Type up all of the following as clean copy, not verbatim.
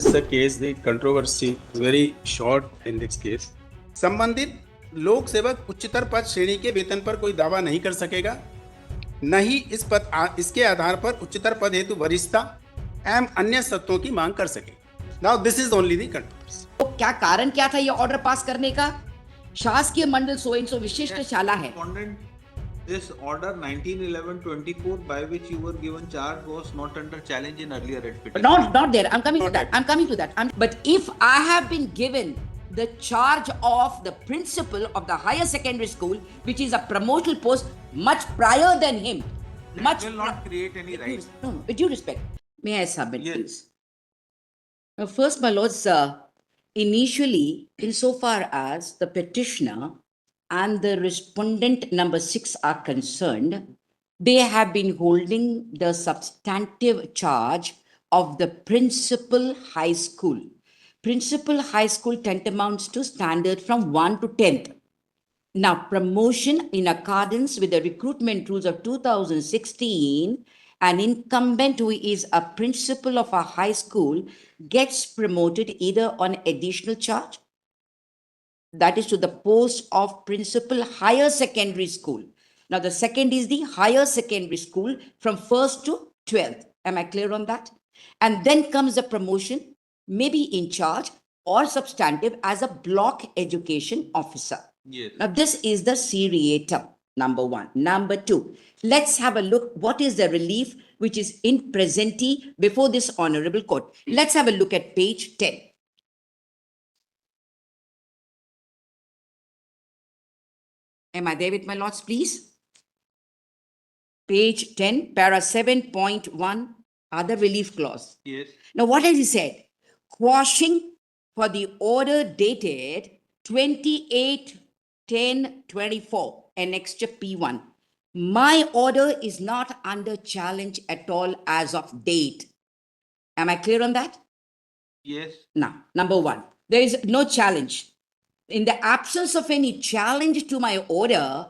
The case, the controversy is very short in this case. संबंधित लोक सेवक उच्चतर पद श्रेणी के वेतन पर कोई दावा नहीं कर सकेगा, न ही इसके आधार पर उच्चतर पद हेतु वरिष्ठता एवं अन्य सत्वों की मांग कर सके। Now this is only the controversy. तो क्या कारण क्या था ये ऑर्डर पास करने का? शासकीय मंडल सो इन सो विशिष्ट शाला है। This order 1911-24 by which you were given charge was not under challenge in earlier writ petition. Not there. I'm coming to that. I'm coming to that. But if I have been given the charge of the principal of the higher secondary school, which is a promotional post much prior than him, That will not create any rights. No, with due respect. May I submit, Yes. please? Now, first, my lords, initially, insofar as the petitioner and the respondent number 6 are concerned, they have been holding the substantive charge of the principal high school. Principal high school tantamounts to standard from 1 to 10th. Now, promotion in accordance with the recruitment rules of 2016, an incumbent who is a principal of a high school gets promoted either on additional charge, that is to the post of principal higher secondary school. Now, the second is the higher secondary school from 1st to 12th. Am I clear on that? And then comes the promotion, maybe in charge or substantive as a block education officer. Yes. Now, this is the seriatim, number one. Number two, let's have a look. What is the relief which is in presenti before this honorable court? Let's have a look at page 10. Am I there with my lords, please? Page 10, para 7.1, other relief clause. Yes. Now, what has he said? Quashing for the order dated 28/10/24, annexure P1. My order is not under challenge at all as of date. Am I clear on that? Yes. Now, number one, there is no challenge. In the absence of any challenge to my order,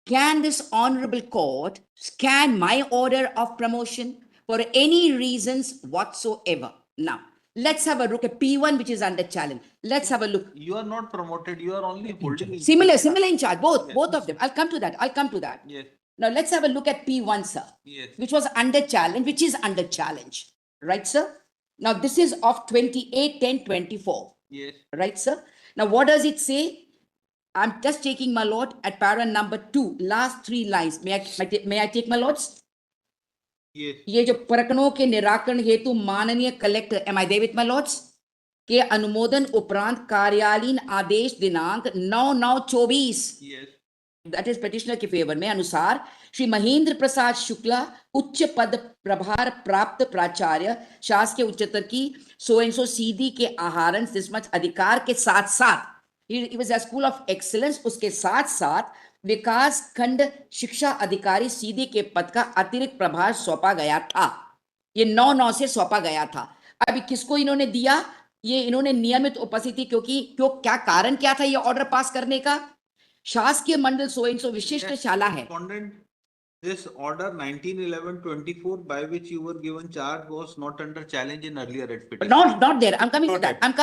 can this honorable court scan my order of promotion for any reasons whatsoever? Now, let's have a look at P1, which is under challenge. Let's have a look. You are not promoted. You are only holding. Similar in charge, both Yes. of them. I'll come to that. Yes. Now, let's have a look at P1, sir. Yes. Which was under challenge, which is under challenge. Right, sir? Now, this is of 28/10/24. Yes. Right, sir? Now, what does it say? I'm just taking my lord at para number 2, last 3 lines. May I take my lords? Yes. ये जो प्रकरणों के निराकरण हेतु माननीय collector, am I there with my lords? के अनुमोदन उपरांत कार्यालयीन आदेश दिनांक 9/9/24, Yes. that is petitioner के फेवर में अनुसार श्री महेंद्र प्रसाद शुक्ला उच्च पद प्रभार प्राप्त प्राचार्य शासकीय उच्चतर की सो एंड सो सीधी के आहरण दिसमच अधिकार के साथ साथ, it was a school of excellence, उसके साथ साथ विकास खंड शिक्षा अधिकारी सीधी के पद का अतिरिक्त प्रभार सौंपा गया था। ये 9/9 से सौंपा गया था। अभी किसको इन्होंने दिया? ये इन्होंने नियमित उपस्थिति, क्या कारण क्या था ये ऑर्डर पास करने का? शासकीय मंडल सो इन सो विशिष्ट शाला है। Respondent, this order 1911-24 by which you were given charge was not under challenge in earlier writ petition. Not there. I'm coming to that. I'm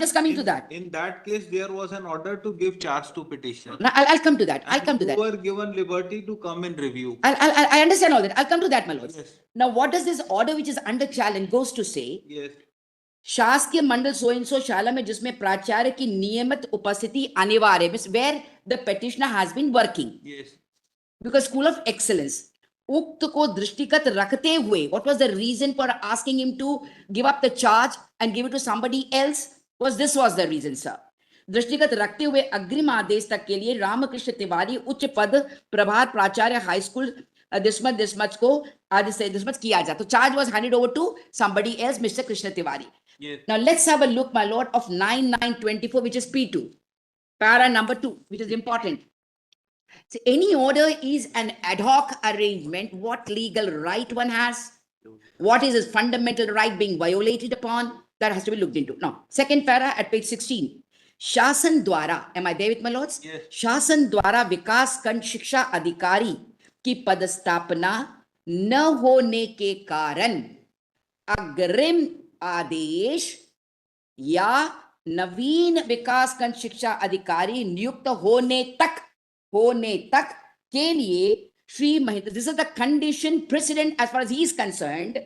just coming to that. In that case, there was an order to give charge to petitioner. Now, I'll come to that. You were given liberty to come and review. I understand all that. I'll come to that, my lords. Yes. Now, what does this order which is under challenge goes to say? Yes. शासकीय मंडल सो इन सो शाला में जिसमें प्राचार्य की नियमित उपस्थिति अनिवार्य है, where the petitioner has been working, Yes. Because school of excellence, उक्त को दृष्टिगत रखते हुए, what was the reason for asking him to give up the charge and give it to somebody else? This was the reason, sir. दृष्टिगत रखते हुए अग्रिम आदेश तक के लिए रामकृष्ण तिवारी उच्च पद प्रभार प्राचार्य हाई स्कूल दिसमच को आदेश से दिसमच किया जाए, तो charge was handed over to somebody else, mister Krishna Tiwari. Yes. Now, let's have a look, my lord, of 9/9/24, which is P2, para number 2, which is important. So, any order is an ad hoc arrangement. What legal right one has? What is his fundamental right being violated upon? That has to be looked into. Now, second para at page 16. शासन द्वारा, am I there with my lords? Yes. शासन द्वारा विकास खंड शिक्षा अधिकारी की पदस्थापना न होने के कारण अग्रिम आदेश या नवीन विकास खंड शिक्षा अधिकारी नियुक्त होने तक के लिए Shri Mahendra, this is the condition president as far as he is concerned,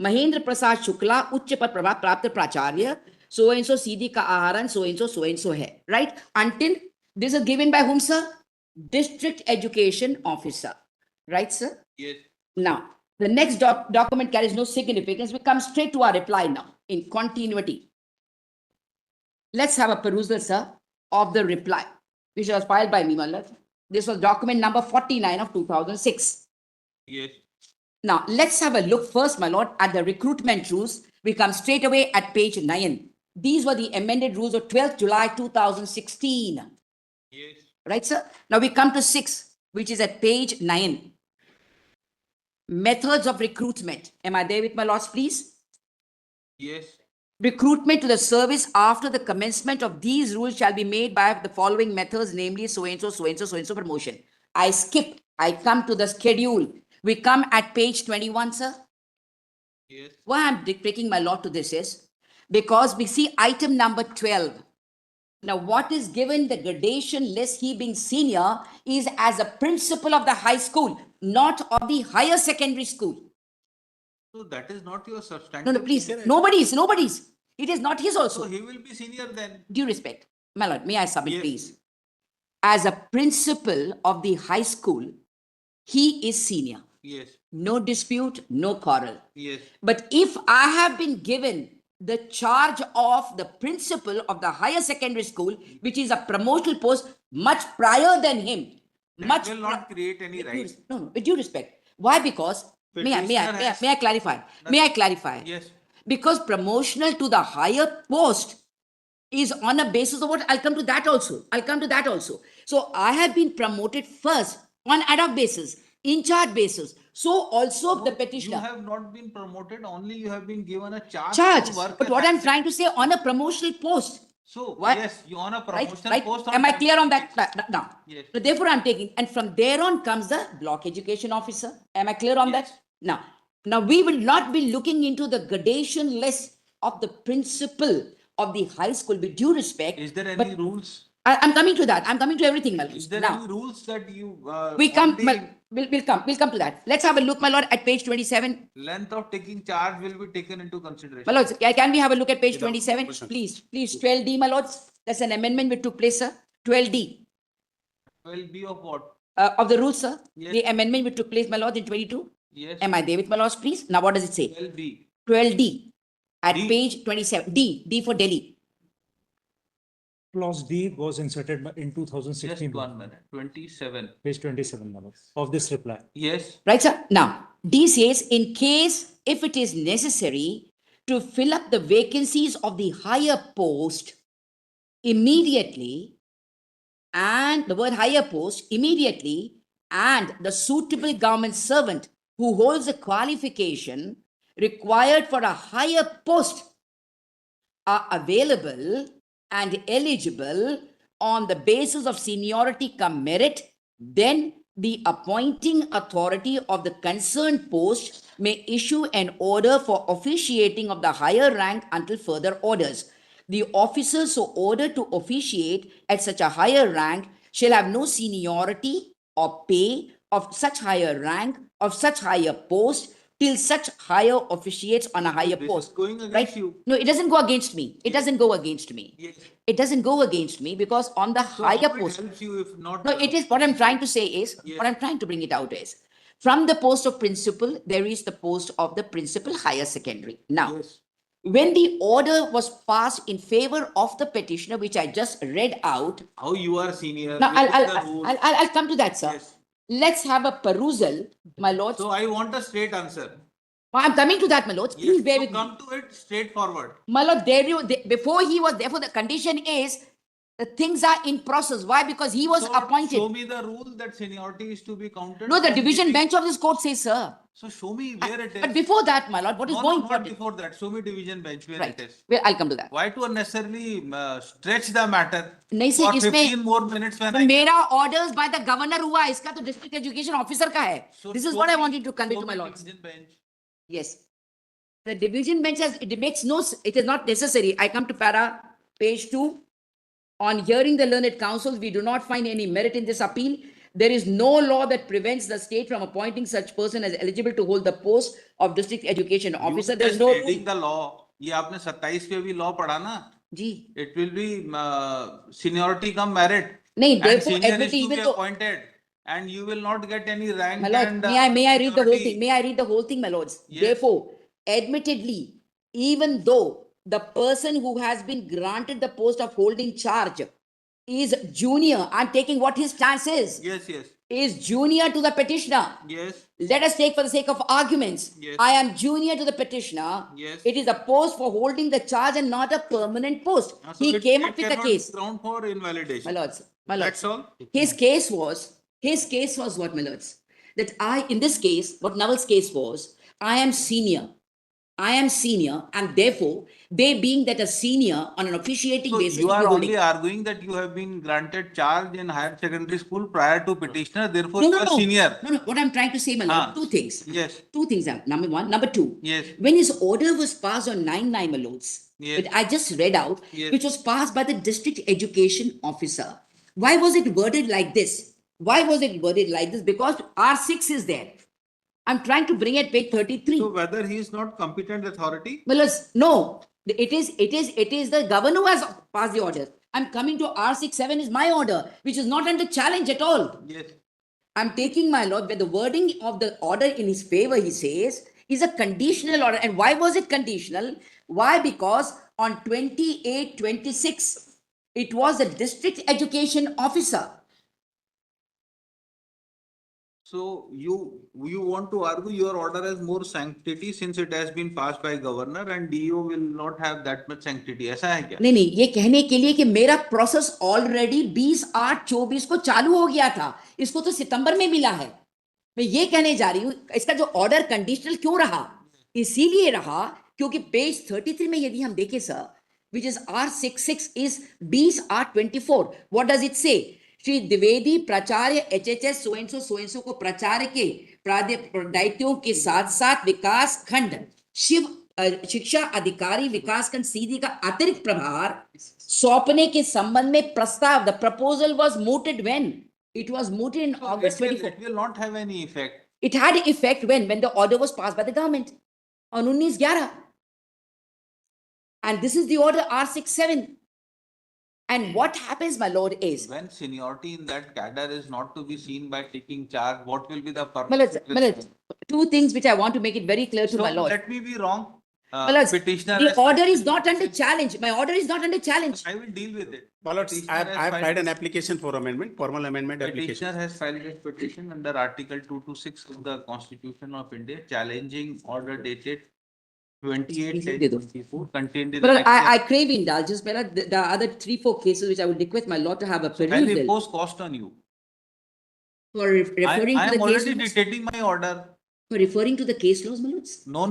Mahendra Prasad Shukla उच्च पद प्राप्त प्राचार्य सो एंड सो सीधी का आहरण सो एंड सो है, right? Until this is given by whom, sir? District education officer, right, sir? Yes. Now, the next document carries no significance. We come straight to our reply now in continuity. Let's have a perusal, sir, of the reply, which was filed by me, my lord. This was document number 49 of 2006. Yes. Now, let's have a look first, my lord, at the recruitment rules. We come straight away at page 9. These were the amended rules of 12th July 2016. Yes. Right, sir? Now we come to 6, which is at page 9. Methods of recruitment. Am I there with my lords, please? Yes. Recruitment to the service after the commencement of these rules shall be made by the following methods, namely so and so, so and so, so and so promotion. I skip. I come to the schedule. We come at page 21, sir. Yes. Why I'm taking my lord to this is because we see item number 12. Now, what is given the gradation list, he being senior, is as a principal of the high school, not of the higher secondary school. So that is not your substantive. No, no, please. senior. Nobody's. It is not his So also. he will be senior then. Due respect. My lord, may I submit, Yes. please? As a principal of the high school, he is senior. Yes. No dispute, no quarrel. Yes. But if I have been given the charge of the principal of the higher secondary school, which is a promotional post much prior than him, That will not create any right. No, with due respect. Why? Because may I clarify? May I clarify? Yes. Because promotional to the higher post is on a basis of what? I'll come to that also. So I have been promoted first on ad hoc basis, in charge basis. So also the No, petitioner. You have not been promoted, only you have been given a charge. Charge. To work But as what I'm assistant. trying to say, on a promotional post. So, What? yes, you on a Right, promotional right. post. Am I clear on that? Now, Yes. so therefore I'm taking, and from there on comes the block education officer. Am I clear on Yes. that? Now we will not be looking into the gradation list of the principal of the high school with due respect. Is there any but rules? I'm coming to that. I'm coming to everything, my lord. Is there Now, any rules that you? we come, on the we'll come to that. Let's have a look, my lord, at page 27. length of taking charge will be taken into consideration. My lords, can we have a look at page Without 27? motion. Please, 12D, my lords. That's an amendment which took place, sir. 12D. Will be of what? Of the rules, sir. Yes. The amendment which took place, my lords, in 22. Yes. Am I there with my lords, please? Now, what does it say? Will be. 12D at D. page 27. D for Delhi. Clause D was inserted in Just 2016, 1 minute. 27. page 27 of this reply. Yes. Right, sir? Now, D says, in case if it is necessary to fill up the vacancies of the higher post immediately, and the word higher post immediately, and the suitable government servant who holds a qualification required for a higher post are available and eligible on the basis of seniority cum merit, then the appointing authority of the concerned post may issue an order for officiating of the higher rank until further orders. The officers so ordered to officiate at such a higher rank shall have no seniority or pay of such higher rank, of such higher post, till such higher officiates on a higher This is post. going against Right? you. No, it doesn't go against me. It doesn't go against me. Yes. It doesn't go against me because on the So higher how it post. helps you if not? No, it is what I'm trying to say is, Yes. what I'm trying to bring it out is, from the post of principal, there is the post of the principal higher secondary. Now, Yes. when the order was passed in favor of the petitioner, which I just read out, How you are senior? now which is the rule. I'll come to that, sir. Yes. Let's have a perusal, my lords. So I want a straight answer. I'm coming to that, my lords. Please Yes. bear So with me. come to it straightforward. My lord, before he was, therefore the condition is, the things are in process. Why? Because he was So appointed. Show me the rule that seniority is to be counted. No, the from division the- bench of this court says, sir. So show me where it is. But before that, my lord, what is No, more no, not important? before that. Show me division bench where Right. it is. Well, I'll come to that. Why to unnecessarily stretch the matter नहीं for sir, इसमें 15 more minutes when तो I मेरा orders by the governor हुआ, इसका तो district education officer का है. So This is show what I me- wanted to convey show to my me lords. division bench. Yes. The division bench has, it makes no, it is not necessary. I come to page 2. On hearing the learned counsels, we do not find any merit in this appeal. There is no law that prevents the state from appointing such person as eligible to hold the post of district education officer. There is no reading rule. the law. ये आपने 27 पे भी law पढ़ा ना? जी, It will be seniority come merit. नहीं, And therefore, senior is admittedly, to even be though, appointed. And you will not get any rank. my lord, and, may I read the whole seniority. thing? May I read the whole thing, my lords? Yes. Therefore, admittedly, even though the person who has been granted the post of holding charge is junior, I'm taking what his stance is, Yes, yes, is junior to the petitioner. yes, Let us take for the sake of arguments. Yes. I am junior to the petitioner. yes. It is a post for holding the charge and not a permanent post. So He it- came it up with a cannot case. Ground for My invalidation. lords, my lords. That's all. His case was what, my lords? That in this case, what Naval's case was, I am senior, and therefore, they being that a senior on an officiating So basis. you will be are holding- only arguing that you have been granted charge in higher secondary school prior to petitioner, therefore No, you no, are no. senior. No, no, what I'm trying to say, my lord, Ah. two things. Yes, Two things. Number one. Number two. yes, When his order was passed on 9/9, my lords, Yes. which I just read out, Yes. which was passed by the district education officer. Why was it worded like this? Why was it worded like this? Because R6 is there. I'm trying to bring at page 33. so whether he is not competent authority? Well, no, it is the governor who has passed the order. I'm coming to R67 is my order, which is not under challenge at all. Yes, I'm taking, my lord, where the wording of the order in his favor, he says, is a conditional order. And why was it conditional? Why? Because on 28/26, it was the district education officer. so you want to argue your order has more sanctity since it has been passed by governor and DO will not have that much sanctity. ऐसा है क्या? नहीं नहीं, ये कहने के लिए कि मेरा प्रोसेस ऑलरेडी 20/8/24 को चालू हो गया था, इसको तो सितंबर में मिला है. मैं ये कहने जा रही हूं, इसका जो ऑर्डर कंडीशनल क्यों रहा? इसीलिए रहा क्योंकि पेज 33 में यदि हम देखें sir, which is R66 is 20/8/24. What does it say? Shri Dwivedi प्राचार्य HHS सो को प्राचार्य के दायित्वों के साथ साथ विकास खंड शिक्षा अधिकारी विकास खंड सीधी का अतिरिक्त प्रभार सौंपने के संबंध में प्रस्ताव. The proposal was mooted when? It was mooted in August 24. It will not have any effect. It had effect when the order was passed by the government on 19/11. And this is the order R67. And what happens, my lord, is, When seniority in that cadre is not to be seen by taking charge, what will be the purpose? my lords, of my this? lords, two things which I want to make it very clear to So my lord. let me be wrong. My lords, Petitioner the has- order is not under challenge. My order is not under challenge. I will deal with it. My lords, Petitioner I has have filed filed an his- application for amendment, formal amendment application. Petitioner has filed his petition under Article 226 of the Constitution of India, challenging order dated 28/10/24 contained in. But I Section- crave indulgence. My lord, the other 3-4 cases which I would request my lord to have a I'll perusal impose cost on you. for referring I to am the case already laws. dictating my order. For referring to the case laws, my lords. No,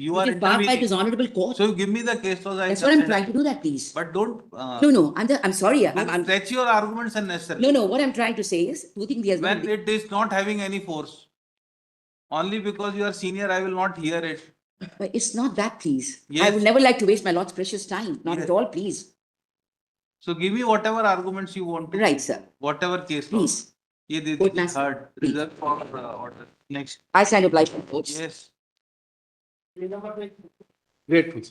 you are Which is passed by intervening. his honorable court. So you give me the case laws. I That's what I'm consider. trying to do that, please. But don't, No, I'm sorry. don't stretch your arguments unnecessarily. No, what I'm trying to say is, two things he has When been. it is not having any force. Only because you are senior, I will not hear it. But it's not that, please. I Yes. would never like to waste my lord's precious time. Not Yes. at all, please. So give me whatever arguments you want to. Right, sir. Whatever case law. Please. ये दे Court दीजिए, master. heard, reserved for order. Next. I stand obliged, my lords. Yes. Grateful.